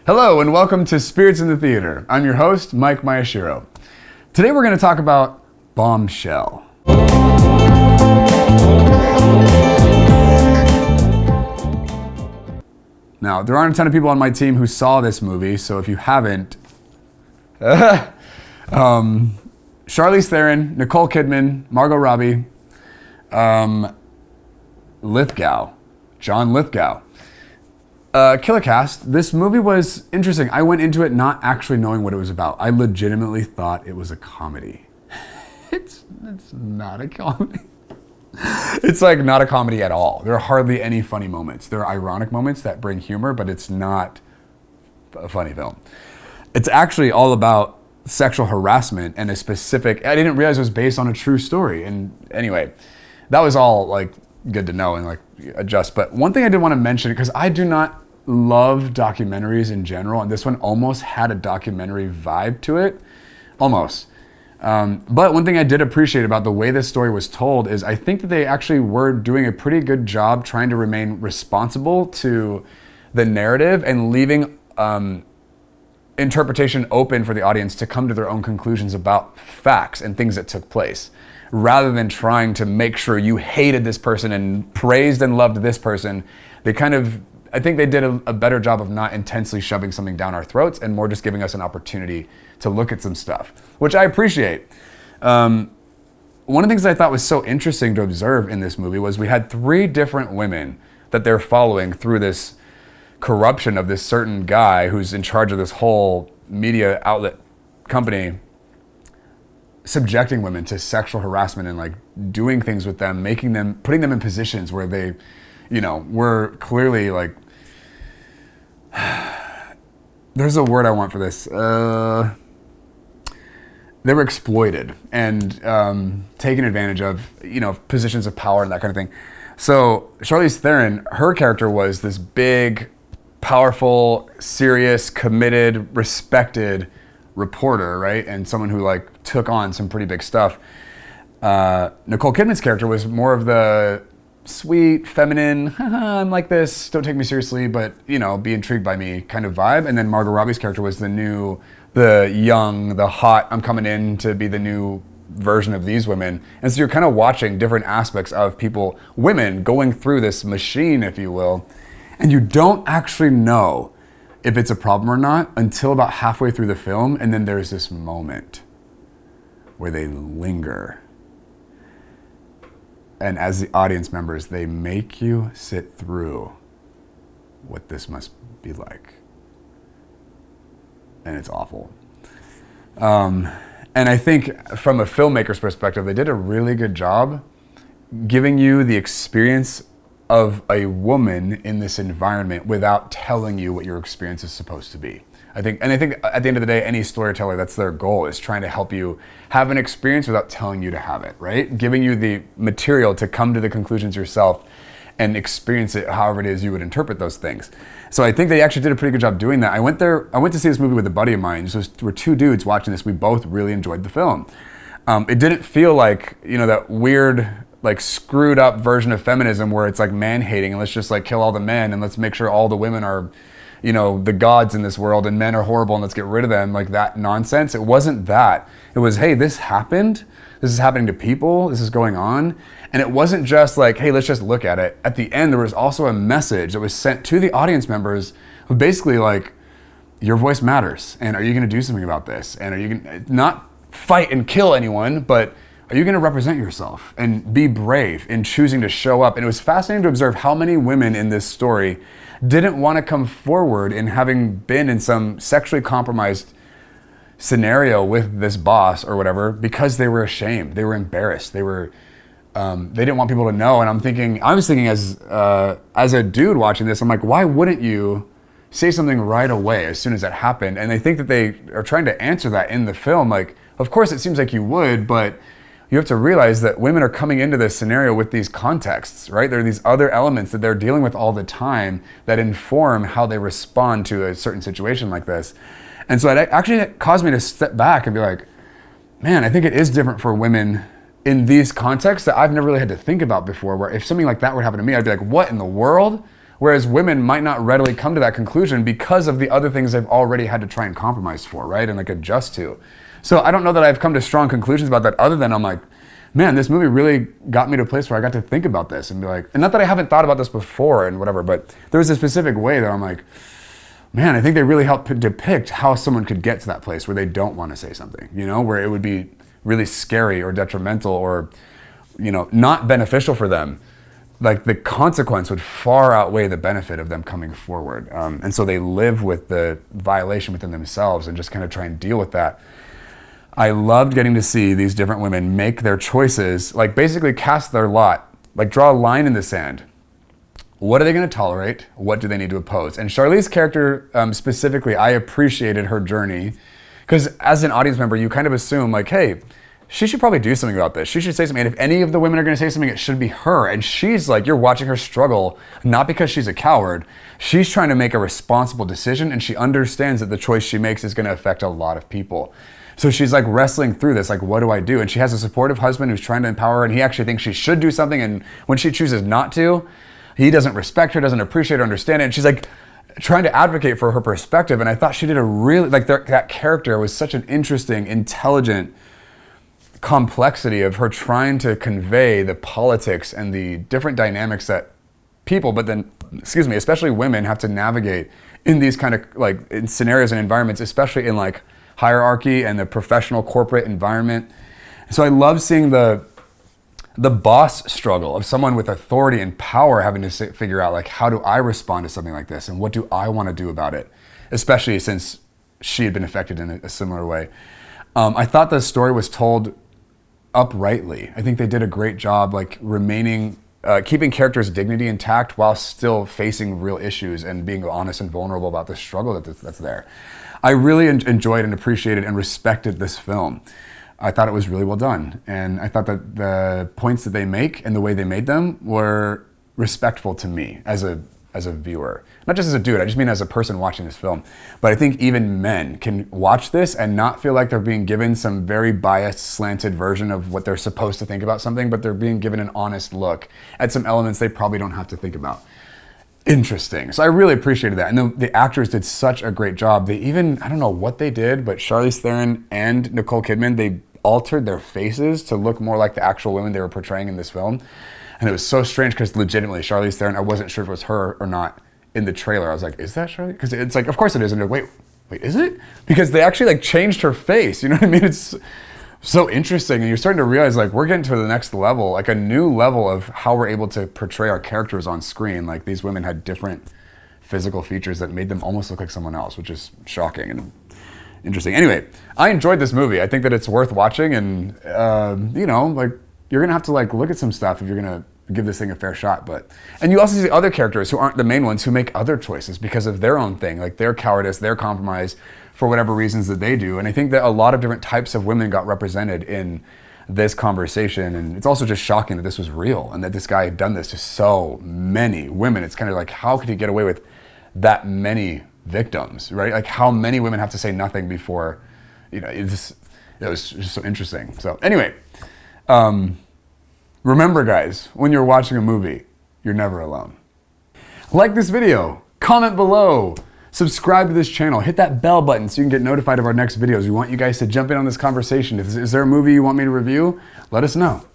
Hello and welcome to Spirits in the Theater. I'm your host, Mike Mayashiro. Today we're going to talk about Bombshell. Now, there aren't a ton of people on my team who saw this movie, so if you haven't, Charlize Theron, Nicole Kidman, Margot Robbie, John Lithgow. Killer cast. This movie was interesting. I went into it not actually knowing what it was about. I legitimately thought it was a comedy. It's not a comedy. It's like not a comedy at all. There are hardly any funny moments. There are ironic moments that bring humor, but it's not a funny film. It's actually all about sexual harassment and a specific, I didn't realize it was based on a true story. And anyway, that was all like good to know and like adjust. But one thing I did want to mention, because I do not love documentaries in general, and this one almost had a documentary vibe to it, almost. But one thing I did appreciate about the way this story was told is I think that they actually were doing a pretty good job trying to remain responsible to the narrative and leaving interpretation open for the audience to come to their own conclusions about facts and things that took place, rather than trying to make sure you hated this person and praised and loved this person. They kind of, I think they did a better job of not intensely shoving something down our throats and more just giving us an opportunity to look at some stuff, which I appreciate. One of the things that I thought was so interesting to observe in this movie was we had 3 different women that they're following through this corruption of this certain guy who's in charge of this whole media outlet company, subjecting women to sexual harassment and like doing things with them, putting them in positions where they, were clearly like, there's a word I want for this. They were exploited and taken advantage of, positions of power and that kind of thing. So Charlize Theron, her character was this big, powerful, serious, committed, respected reporter, right? And someone who like took on some pretty big stuff. Nicole Kidman's character was more of the sweet, feminine, I'm like this, don't take me seriously, but be intrigued by me kind of vibe. And then Margot Robbie's character was the young, the hot, I'm coming in to be the new version of these women. And so you're kind of watching different aspects of women going through this machine, if you will, and you don't actually know if it's a problem or not until about halfway through the film, and then there's this moment where they linger. And as the audience members, they make you sit through what this must be like. And it's awful. And I think from a filmmaker's perspective, they did a really good job giving you the experience of a woman in this environment without telling you what your experience is supposed to be. I think at the end of the day, any storyteller, that's their goal, is trying to help you have an experience without telling you to have it, right? Giving you the material to come to the conclusions yourself and experience it however it is you would interpret those things. So I think they actually did a pretty good job doing that. I went to see this movie with a buddy of mine. So we're 2 dudes watching this. We both really enjoyed the film. It didn't feel like, that weird, like screwed up version of feminism where it's like man hating and let's just like kill all the men and let's make sure all the women are, the gods in this world and men are horrible and let's get rid of them, like that nonsense. It wasn't that. It was, hey, this happened. This is happening to people. This is going on. And it wasn't just like, hey, let's just look at it. At the end, there was also a message that was sent to the audience members who basically like, your voice matters. And are you going to do something about this? And are you going to not fight and kill anyone, but are you going to represent yourself and be brave in choosing to show up? And it was fascinating to observe how many women in this story didn't want to come forward in having been in some sexually compromised scenario with this boss or whatever because they were ashamed, they were embarrassed, they didn't want people to know. And I was thinking as a dude watching this, I'm like, why wouldn't you say something right away as soon as that happened? And I think that they are trying to answer that in the film. Like, of course it seems like you would, but you have to realize that women are coming into this scenario with these contexts, right? There are these other elements that they're dealing with all the time that inform how they respond to a certain situation like this. And so it actually caused me to step back and be like, man, I think it is different for women in these contexts that I've never really had to think about before, where if something like that would happen to me, I'd be like, what in the world? Whereas women might not readily come to that conclusion because of the other things they've already had to try and compromise for, right? And like adjust to. So I don't know that I've come to strong conclusions about that other than I'm like, man, this movie really got me to a place where I got to think about this and be like, and not that I haven't thought about this before and whatever, but there was a specific way that I'm like, man, I think they really helped depict how someone could get to that place where they don't want to say something, you know, where it would be really scary or detrimental or, you know, not beneficial for them. Like the consequence would far outweigh the benefit of them coming forward. And so they live with the violation within themselves and just kind of try and deal with that. I loved getting to see these different women make their choices, like basically cast their lot, like draw a line in the sand. What are they going to tolerate? What do they need to oppose? And Charlize's character specifically, I appreciated her journey because as an audience member, you kind of assume like, hey, she should probably do something about this. She should say something. And if any of the women are going to say something, it should be her. And she's like, you're watching her struggle, not because she's a coward. She's trying to make a responsible decision and she understands that the choice she makes is going to affect a lot of people. So she's like wrestling through this, like, what do I do? And she has a supportive husband who's trying to empower her and he actually thinks she should do something. And when she chooses not to, he doesn't respect her, doesn't appreciate her, understand it. And she's like trying to advocate for her perspective. And I thought she did a really, like that character was such an interesting, intelligent complexity of her trying to convey the politics and the different dynamics that people, but then, excuse me, especially women have to navigate in these kind of like in scenarios and environments, especially in like hierarchy and the professional corporate environment. So I love seeing the boss struggle of someone with authority and power having to figure out like, how do I respond to something like this? And what do I want to do about it? Especially since she had been affected in a similar way. I thought the story was told uprightly. I think they did a great job like remaining, keeping characters' dignity intact while still facing real issues and being honest and vulnerable about the struggle that's there. I really enjoyed and appreciated and respected this film. I thought it was really well done. And I thought that the points that they make and the way they made them were respectful to me as a viewer. Not just as a dude, I just mean as a person watching this film. But I think even men can watch this and not feel like they're being given some very biased, slanted version of what they're supposed to think about something, but they're being given an honest look at some elements they probably don't have to think about. Interesting. So I really appreciated that. And the actors did such a great job. They even, I don't know what they did, but Charlize Theron and Nicole Kidman, they altered their faces to look more like the actual women they were portraying in this film. And it was so strange because legitimately Charlize Theron, I wasn't sure if it was her or not in the trailer. I was like, is that Charlize? Because it's like, of course it is. And wait, is it? Because they actually like changed her face. You know what I mean? It's so interesting. And you're starting to realize like we're getting to the next level, like a new level of how we're able to portray our characters on screen. Like these women had different physical features that made them almost look like someone else, which is shocking and interesting. Anyway, I enjoyed this movie. I think that it's worth watching and, you know, like you're going to have to like look at some stuff if you're going to give this thing a fair shot. And you also see other characters who aren't the main ones who make other choices because of their own thing, like their cowardice, their compromise for whatever reasons that they do. And I think that a lot of different types of women got represented in this conversation. And it's also just shocking that this was real and that this guy had done this to so many women. It's kind of like, how could he get away with that many victims, right? Like how many women have to say nothing before, you know, it was just so interesting. So anyway, remember guys, when you're watching a movie, you're never alone. Like this video, comment below, subscribe to this channel, hit that bell button so you can get notified of our next videos. We want you guys to jump in on this conversation. Is there a movie you want me to review? Let us know.